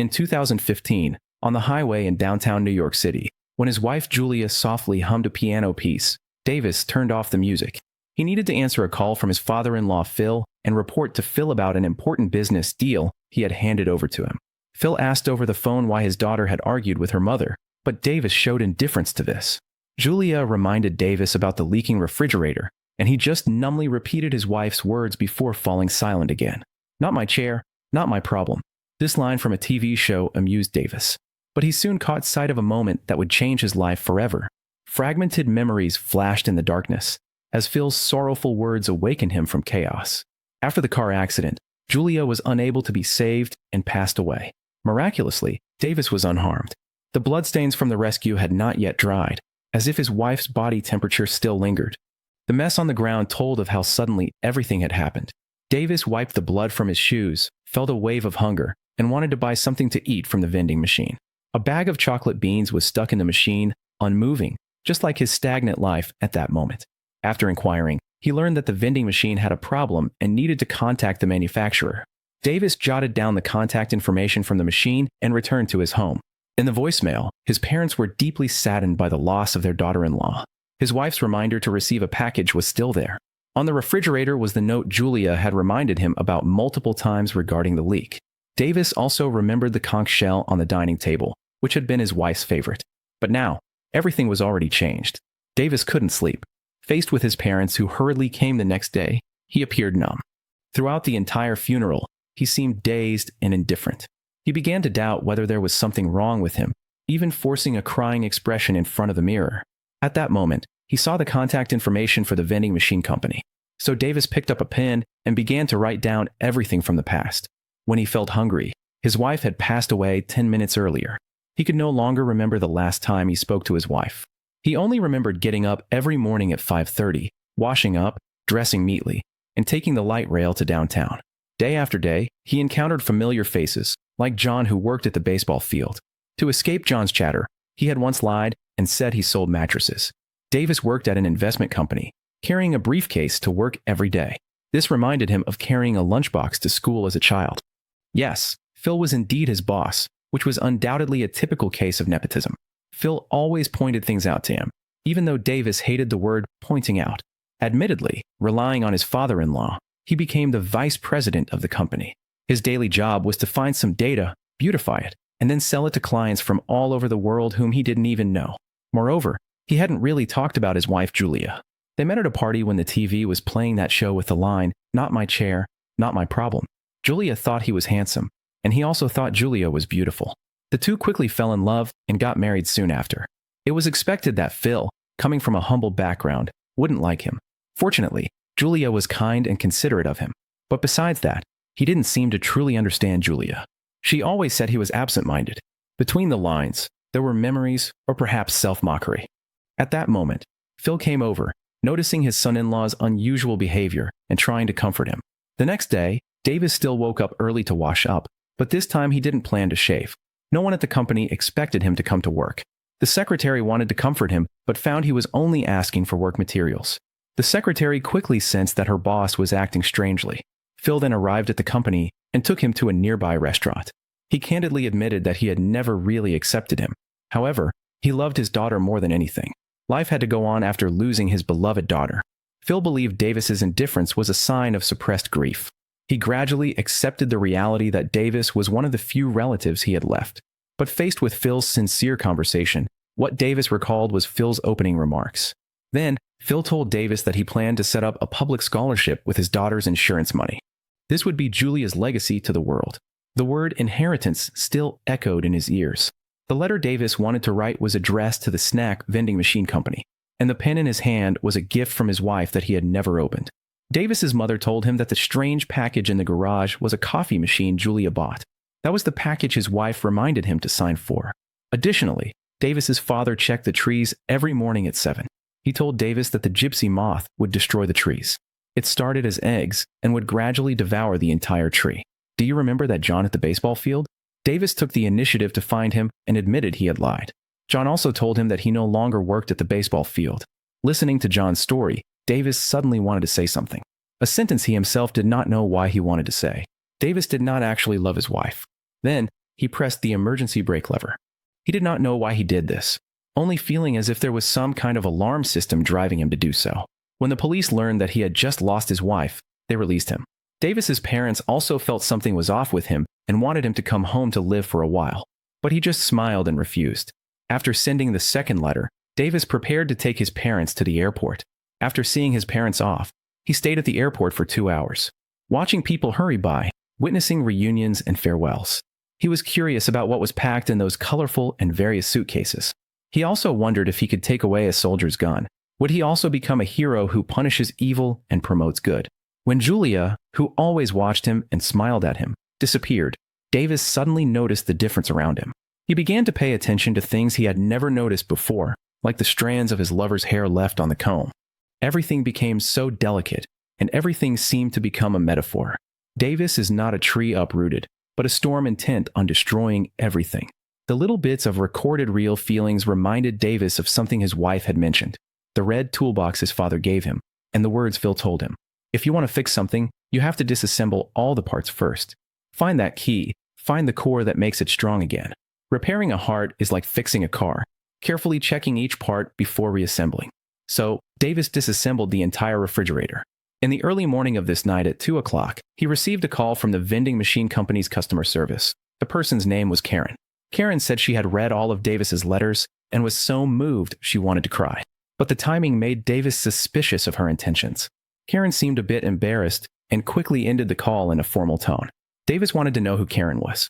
in 2015, on the highway in downtown New York City, when his wife Julia softly hummed a piano piece, Davis turned off the music. He needed to answer a call from his father-in-law Phil and report to Phil about an important business deal he had handed over to him. Phil asked over the phone why his daughter had argued with her mother, but Davis showed indifference to this. Julia reminded Davis about the leaking refrigerator, and he just numbly repeated his wife's words before falling silent again. "Not my chair, not my problem." This line from a TV show amused Davis, but he soon caught sight of a moment that would change his life forever. Fragmented memories flashed in the darkness, as Phil's sorrowful words awakened him from chaos. After the car accident, Julia was unable to be saved and passed away. Miraculously, Davis was unharmed. The bloodstains from the rescue had not yet dried, as if his wife's body temperature still lingered. The mess on the ground told of how suddenly everything had happened. Davis wiped the blood from his shoes, felt a wave of hunger, and wanted to buy something to eat from the vending machine. A bag of chocolate beans was stuck in the machine, unmoving, just like his stagnant life at that moment. After inquiring, he learned that the vending machine had a problem and needed to contact the manufacturer. Davis jotted down the contact information from the machine and returned to his home. In the voicemail, his parents were deeply saddened by the loss of their daughter-in-law. His wife's reminder to receive a package was still there. On the refrigerator was the note Julia had reminded him about multiple times regarding the leak. Davis also remembered the conch shell on the dining table, which had been his wife's favorite. But now, everything was already changed. Davis couldn't sleep. Faced with his parents who hurriedly came the next day, he appeared numb. Throughout the entire funeral, he seemed dazed and indifferent. He began to doubt whether there was something wrong with him, even forcing a crying expression in front of the mirror. At that moment, he saw the contact information for the vending machine company. So Davis picked up a pen and began to write down everything from the past. When he felt hungry, his wife had passed away 10 minutes earlier. He could no longer remember the last time he spoke to his wife. He only remembered getting up every morning at 5:30, washing up, dressing neatly, and taking the light rail to downtown. Day after day, he encountered familiar faces, like John who worked at the baseball field. To escape John's chatter, he had once lied and said he sold mattresses. Davis worked at an investment company, carrying a briefcase to work every day. This reminded him of carrying a lunchbox to school as a child. Yes, Phil was indeed his boss, which was undoubtedly a typical case of nepotism. Phil always pointed things out to him, even though Davis hated the word pointing out. Admittedly, relying on his father-in-law, he became the vice president of the company. His daily job was to find some data, beautify it, and then sell it to clients from all over the world whom he didn't even know. Moreover, he hadn't really talked about his wife Julia. They met at a party when the TV was playing that show with the line, "Not my chair, not my problem." Julia thought he was handsome, and he also thought Julia was beautiful. The two quickly fell in love and got married soon after. It was expected that Phil, coming from a humble background, wouldn't like him. Fortunately, Julia was kind and considerate of him. But besides that, he didn't seem to truly understand Julia. She always said he was absent-minded. Between the lines, there were memories or perhaps self-mockery. At that moment, Phil came over, noticing his son-in-law's unusual behavior and trying to comfort him. The next day, Davis still woke up early to wash up, but this time he didn't plan to shave. No one at the company expected him to come to work. The secretary wanted to comfort him, but found he was only asking for work materials. The secretary quickly sensed that her boss was acting strangely. Phil then arrived at the company and took him to a nearby restaurant. He candidly admitted that he had never really accepted him. However, he loved his daughter more than anything. Life had to go on after losing his beloved daughter. Phil believed Davis's indifference was a sign of suppressed grief. He gradually accepted the reality that Davis was one of the few relatives he had left. But faced with Phil's sincere conversation, what Davis recalled was Phil's opening remarks. Then, Phil told Davis that he planned to set up a public scholarship with his daughter's insurance money. This would be Julia's legacy to the world. The word inheritance still echoed in his ears. The letter Davis wanted to write was addressed to the snack vending machine company, and the pen in his hand was a gift from his wife that he had never opened. Davis's mother told him that the strange package in the garage was a coffee machine Julia bought. That was the package his wife reminded him to sign for. Additionally, Davis's father checked the trees every morning at 7. He told Davis that the gypsy moth would destroy the trees. It started as eggs and would gradually devour the entire tree. Do you remember that John at the baseball field? Davis took the initiative to find him and admitted he had lied. John also told him that he no longer worked at the baseball field. Listening to John's story, Davis suddenly wanted to say something. A sentence he himself did not know why he wanted to say. Davis did not actually love his wife. Then, he pressed the emergency brake lever. He did not know why he did this, only feeling as if there was some kind of alarm system driving him to do so. When the police learned that he had just lost his wife, they released him. Davis's parents also felt something was off with him and wanted him to come home to live for a while, but he just smiled and refused. After sending the second letter, Davis prepared to take his parents to the airport. After seeing his parents off, he stayed at the airport for 2 hours, watching people hurry by, witnessing reunions and farewells. He was curious about what was packed in those colorful and various suitcases. He also wondered if he could take away a soldier's gun. Would he also become a hero who punishes evil and promotes good? When Julia, who always watched him and smiled at him, disappeared, Davis suddenly noticed the difference around him. He began to pay attention to things he had never noticed before, like the strands of his lover's hair left on the comb. Everything became so delicate, and everything seemed to become a metaphor. Davis is not a tree uprooted, but a storm intent on destroying everything. The little bits of recorded real feelings reminded Davis of something his wife had mentioned, the red toolbox his father gave him, and the words Phil told him. If you want to fix something, you have to disassemble all the parts first. Find that key, find the core that makes it strong again. Repairing a heart is like fixing a car, carefully checking each part before reassembling. So, Davis disassembled the entire refrigerator. In the early morning of this night at 2 o'clock, he received a call from the vending machine company's customer service. The person's name was Karen. Karen said she had read all of Davis's letters and was so moved she wanted to cry. But the timing made Davis suspicious of her intentions. Karen seemed a bit embarrassed and quickly ended the call in a formal tone. Davis wanted to know who Karen was.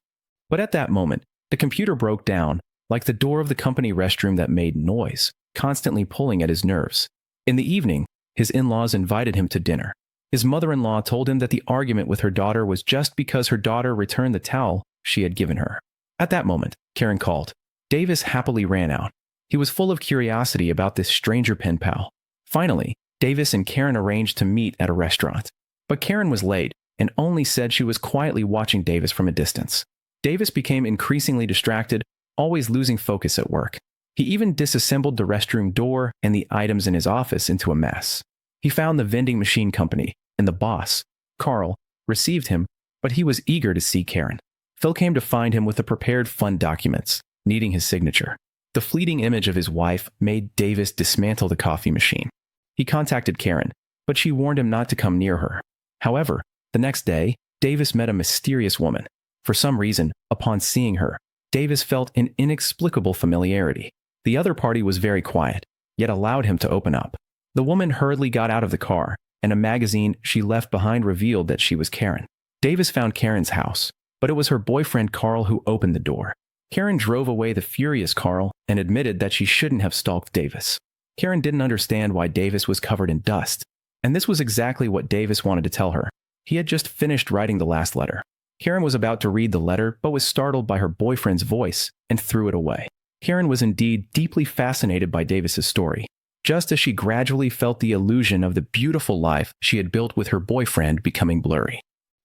But at that moment, the computer broke down, like the door of the company restroom that made noise, constantly pulling at his nerves. In the evening, his in-laws invited him to dinner. His mother-in-law told him that the argument with her daughter was just because her daughter returned the towel she had given her. At that moment, Karen called. Davis happily ran out. He was full of curiosity about this stranger pen pal. Finally, Davis and Karen arranged to meet at a restaurant. But Karen was late and only said she was quietly watching Davis from a distance. Davis became increasingly distracted, always losing focus at work. He even disassembled the restroom door and the items in his office into a mess. He found the vending machine company, and the boss, Carl, received him, but he was eager to see Karen. Phil came to find him with the prepared fund documents, needing his signature. The fleeting image of his wife made Davis dismantle the coffee machine. He contacted Karen, but she warned him not to come near her. However, the next day, Davis met a mysterious woman. For some reason, upon seeing her, Davis felt an inexplicable familiarity. The other party was very quiet, yet allowed him to open up. The woman hurriedly got out of the car, and a magazine she left behind revealed that she was Karen. Davis found Karen's house, but it was her boyfriend Carl who opened the door. Karen drove away the furious Carl and admitted that she shouldn't have stalked Davis. Karen didn't understand why Davis was covered in dust, and this was exactly what Davis wanted to tell her. He had just finished writing the last letter. Karen was about to read the letter but was startled by her boyfriend's voice and threw it away. Karen was indeed deeply fascinated by Davis's story, just as she gradually felt the illusion of the beautiful life she had built with her boyfriend becoming blurry.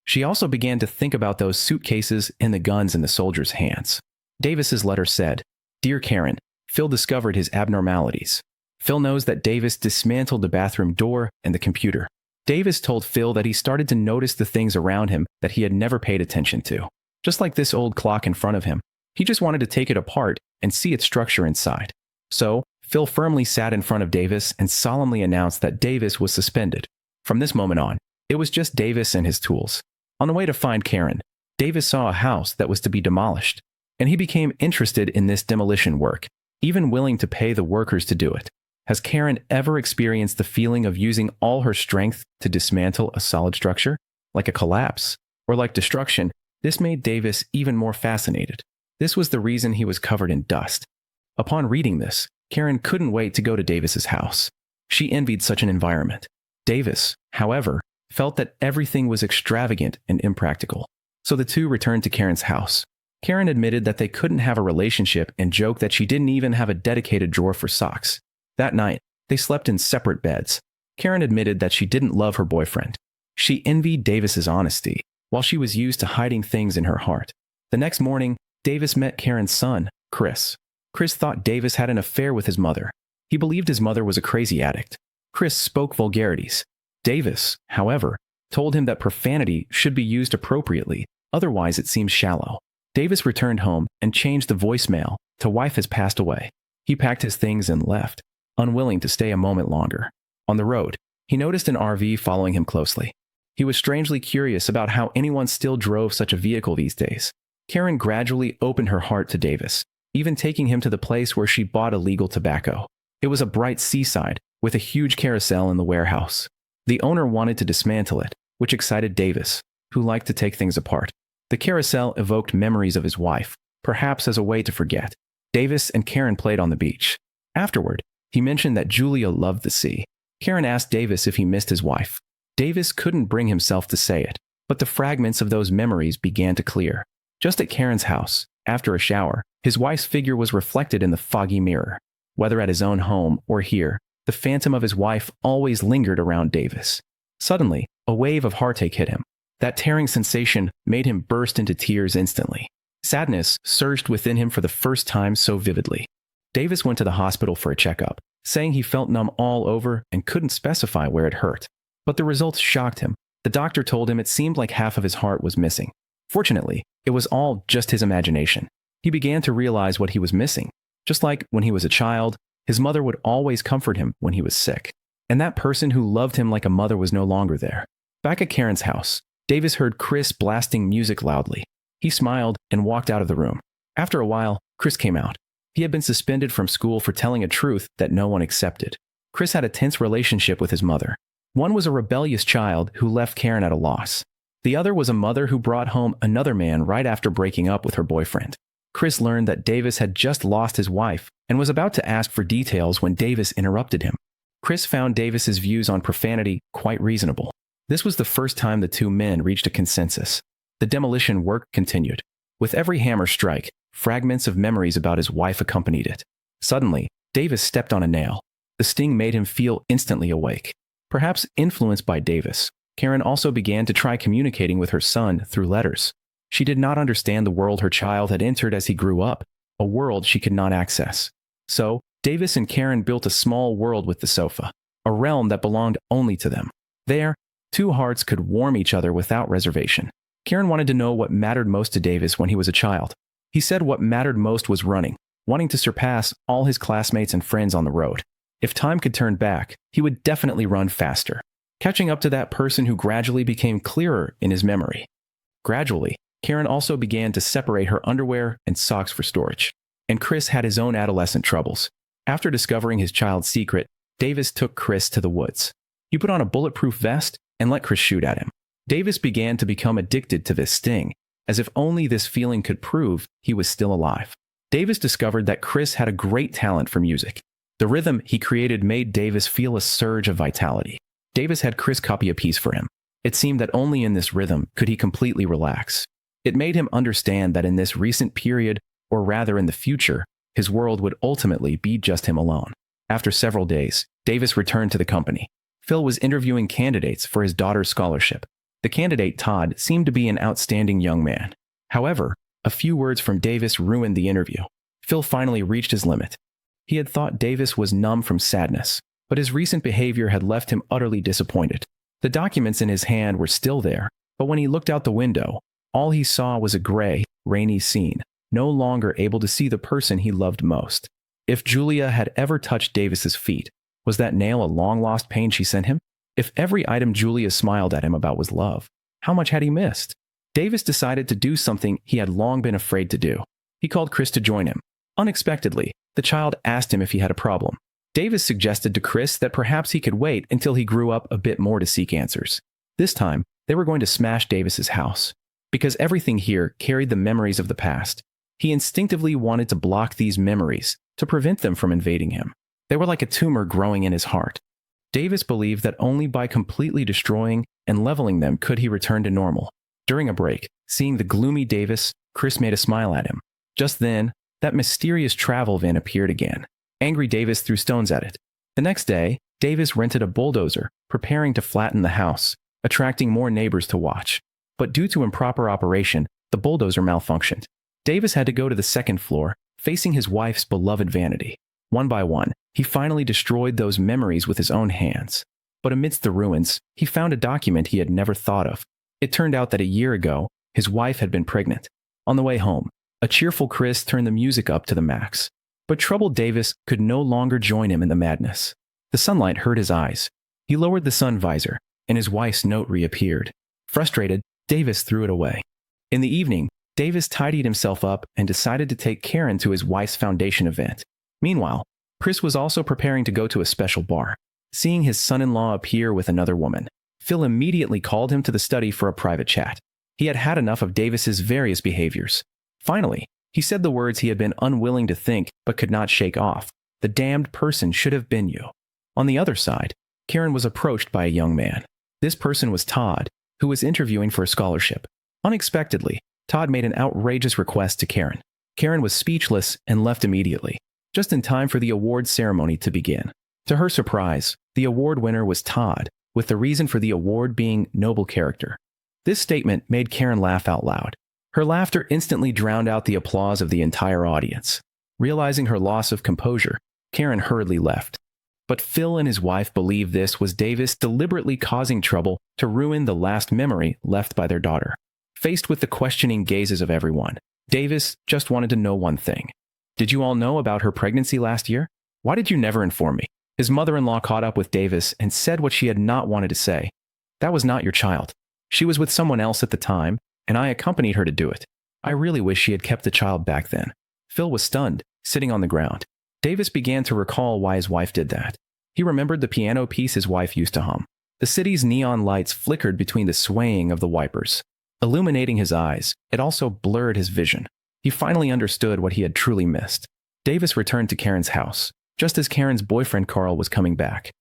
She also began to think about those suitcases and the guns in the soldiers' hands. Davis's letter said, "Dear Karen, Phil discovered his abnormalities. Phil knows that Davis dismantled the bathroom door and the computer. Davis told Phil that he started to notice the things around him that he had never paid attention to. Just like this old clock in front of him, he just wanted to take it apart and see its structure inside. So, Phil firmly sat in front of Davis and solemnly announced that Davis was suspended. From this moment on, it was just Davis and his tools. On the way to find Karen, Davis saw a house that was to be demolished, and he became interested in this demolition work, even willing to pay the workers to do it. Has Karen ever experienced the feeling of using all her strength to dismantle a solid structure? Like a collapse, or like destruction, this made Davis even more fascinated. This was the reason he was covered in dust. Upon reading this, Karen couldn't wait to go to Davis's house. She envied such an environment. Davis, however, felt that everything was extravagant and impractical. So the two returned to Karen's house. Karen admitted that they couldn't have a relationship and joked that she didn't even have a dedicated drawer for socks. That night, they slept in separate beds. Karen admitted that she didn't love her boyfriend. She envied Davis's honesty, while she was used to hiding things in her heart. The next morning, Davis met Karen's son, Chris. Chris thought Davis had an affair with his mother. He believed his mother was a crazy addict. Chris spoke vulgarities. Davis, however, told him that profanity should be used appropriately, otherwise it seems shallow. Davis returned home and changed the voicemail to "Wife has passed away." He packed his things and left, unwilling to stay a moment longer. On the road, he noticed an RV following him closely. He was strangely curious about how anyone still drove such a vehicle these days. Karen gradually opened her heart to Davis, even taking him to the place where she bought illegal tobacco. It was a bright seaside with a huge carousel in the warehouse. The owner wanted to dismantle it, which excited Davis, who liked to take things apart. The carousel evoked memories of his wife, perhaps as a way to forget. Davis and Karen played on the beach. Afterward, he mentioned that Julia loved the sea. Karen asked Davis if he missed his wife. Davis couldn't bring himself to say it, but the fragments of those memories began to clear. Just at Karen's house, after a shower, his wife's figure was reflected in the foggy mirror. Whether at his own home or here, the phantom of his wife always lingered around Davis. Suddenly, a wave of heartache hit him. That tearing sensation made him burst into tears instantly. Sadness surged within him for the first time so vividly. Davis went to the hospital for a checkup, saying he felt numb all over and couldn't specify where it hurt. But the results shocked him. The doctor told him it seemed like half of his heart was missing. Fortunately, it was all just his imagination. He began to realize what he was missing. Just like when he was a child, his mother would always comfort him when he was sick. And that person who loved him like a mother was no longer there. Back at Karen's house, Davis heard Chris blasting music loudly. He smiled and walked out of the room. After a while, Chris came out. He had been suspended from school for telling a truth that no one accepted. Chris had a tense relationship with his mother. One was a rebellious child who left Karen at a loss. The other was a mother who brought home another man right after breaking up with her boyfriend. Chris learned that Davis had just lost his wife and was about to ask for details when Davis interrupted him. Chris found Davis's views on profanity quite reasonable. This was the first time the two men reached a consensus. The demolition work continued. With every hammer strike, fragments of memories about his wife accompanied it. Suddenly, Davis stepped on a nail. The sting made him feel instantly awake. Perhaps influenced by Davis, Karen also began to try communicating with her son through letters. She did not understand the world her child had entered as he grew up, a world she could not access. So, Davis and Karen built a small world with the sofa, a realm that belonged only to them. There, two hearts could warm each other without reservation. Karen wanted to know what mattered most to Davis when he was a child. He said what mattered most was running, wanting to surpass all his classmates and friends on the road. If time could turn back, he would definitely run faster, catching up to that person who gradually became clearer in his memory. Gradually, Karen also began to separate her underwear and socks for storage. And Chris had his own adolescent troubles. After discovering his child's secret, Davis took Chris to the woods. He put on a bulletproof vest and let Chris shoot at him. Davis began to become addicted to this sting, as if only this feeling could prove he was still alive. Davis discovered that Chris had a great talent for music. The rhythm he created made Davis feel a surge of vitality. Davis had Chris copy a piece for him. It seemed that only in this rhythm could he completely relax. It made him understand that in this recent period, or rather in the future, his world would ultimately be just him alone. After several days, Davis returned to the company. Phil was interviewing candidates for his daughter's scholarship. The candidate, Todd, seemed to be an outstanding young man. However, a few words from Davis ruined the interview. Phil finally reached his limit. He had thought Davis was numb from sadness, but his recent behavior had left him utterly disappointed. The documents in his hand were still there, but when he looked out the window, all he saw was a gray, rainy scene, no longer able to see the person he loved most. If Julia had ever touched Davis's feet, was that nail a long-lost pain she sent him? If every item Julia smiled at him about was love, how much had he missed? Davis decided to do something he had long been afraid to do. He called Chris to join him. Unexpectedly, the child asked him if he had a problem. Davis suggested to Chris that perhaps he could wait until he grew up a bit more to seek answers. This time, they were going to smash Davis's house. Because everything here carried the memories of the past, he instinctively wanted to block these memories to prevent them from invading him. They were like a tumor growing in his heart. Davis believed that only by completely destroying and leveling them could he return to normal. During a break, seeing the gloomy Davis, Chris made a smile at him. Just then, that mysterious travel van appeared again. Angry Davis threw stones at it. The next day, Davis rented a bulldozer, preparing to flatten the house, attracting more neighbors to watch. But due to improper operation, the bulldozer malfunctioned. Davis had to go to the second floor, facing his wife's beloved vanity. One by one, he finally destroyed those memories with his own hands. But amidst the ruins, he found a document he had never thought of. It turned out that a year ago, his wife had been pregnant. On the way home, a cheerful Chris turned the music up to the max. But troubled Davis could no longer join him in the madness. The sunlight hurt his eyes. He lowered the sun visor, and his wife's note reappeared. Frustrated, Davis threw it away. In the evening, Davis tidied himself up and decided to take Karen to his wife's foundation event. Meanwhile, Chris was also preparing to go to a special bar. Seeing his son-in-law appear with another woman, Phil immediately called him to the study for a private chat. He had had enough of Davis's various behaviors. Finally, he said the words he had been unwilling to think but could not shake off. The damned person should have been you. On the other side, Karen was approached by a young man. This person was Todd, who was interviewing for a scholarship. Unexpectedly, Todd made an outrageous request to Karen. Karen was speechless and left immediately, just in time for the award ceremony to begin. To her surprise, the award winner was Todd, with the reason for the award being noble character. This statement made Karen laugh out loud. Her laughter instantly drowned out the applause of the entire audience. Realizing her loss of composure, Karen hurriedly left. But Phil and his wife believed this was Davis deliberately causing trouble to ruin the last memory left by their daughter. Faced with the questioning gazes of everyone, Davis just wanted to know one thing. Did you all know about her pregnancy last year? Why did you never inform me? His mother-in-law caught up with Davis and said what she had not wanted to say. That was not your child. She was with someone else at the time, and I accompanied her to do it. I really wish she had kept the child back then. Phil was stunned, sitting on the ground. Davis began to recall why his wife did that. He remembered the piano piece his wife used to hum. The city's neon lights flickered between the swaying of the wipers. Illuminating his eyes, it also blurred his vision. He finally understood what he had truly missed. Davis returned to Karen's house, just as Karen's boyfriend Carl was coming back.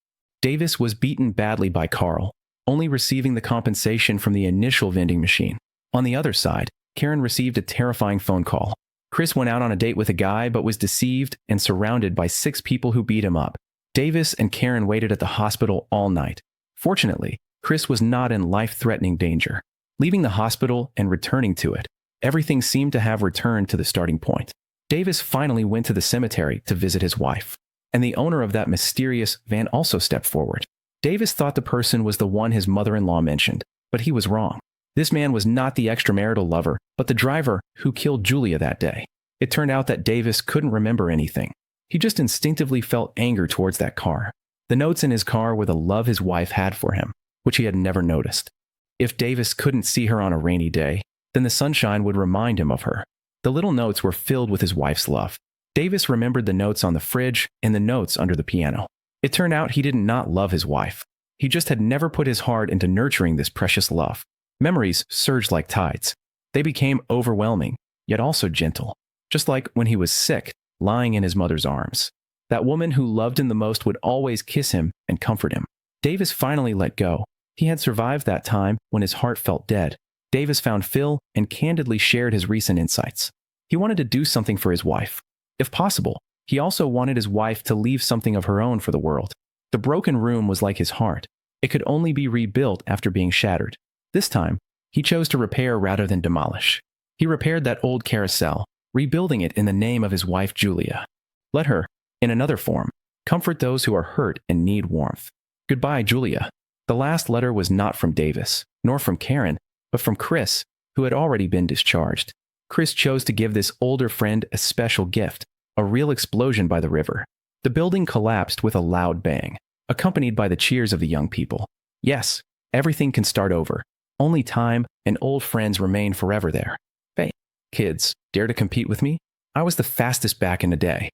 Davis was beaten badly by Carl, only receiving the compensation from the initial vending machine. On the other side, Karen received a terrifying phone call. Chris went out on a date with a guy but was deceived and surrounded by 6 people who beat him up. Davis and Karen waited at the hospital all night. Fortunately, Chris was not in life-threatening danger. Leaving the hospital and returning to it, everything seemed to have returned to the starting point. Davis finally went to the cemetery to visit his wife, and the owner of that mysterious van also stepped forward. Davis thought the person was the one his mother-in-law mentioned, but he was wrong. This man was not the extramarital lover, but the driver who killed Julia that day. It turned out that Davis couldn't remember anything. He just instinctively felt anger towards that car. The notes in his car were the love his wife had for him, which he had never noticed. If Davis couldn't see her on a rainy day, then the sunshine would remind him of her. The little notes were filled with his wife's love. Davis remembered the notes on the fridge and the notes under the piano. It turned out he did not love his wife. He just had never put his heart into nurturing this precious love. Memories surged like tides. They became overwhelming, yet also gentle. Just like when he was sick, lying in his mother's arms. That woman who loved him the most would always kiss him and comfort him. Davis finally let go. He had survived that time when his heart felt dead. Davis found Phil and candidly shared his recent insights. He wanted to do something for his wife. If possible, he also wanted his wife to leave something of her own for the world. The broken room was like his heart. It could only be rebuilt after being shattered. This time, he chose to repair rather than demolish. He repaired that old carousel, rebuilding it in the name of his wife Julia. Let her, in another form, comfort those who are hurt and need warmth. Goodbye, Julia. The last letter was not from Davis, nor from Karen, but from Chris, who had already been discharged. Chris chose to give this older friend a special gift, a real explosion by the river. The building collapsed with a loud bang, accompanied by the cheers of the young people. Yes, everything can start over. Only time and old friends remain forever there. Hey, kids, dare to compete with me? I was the fastest back in the day.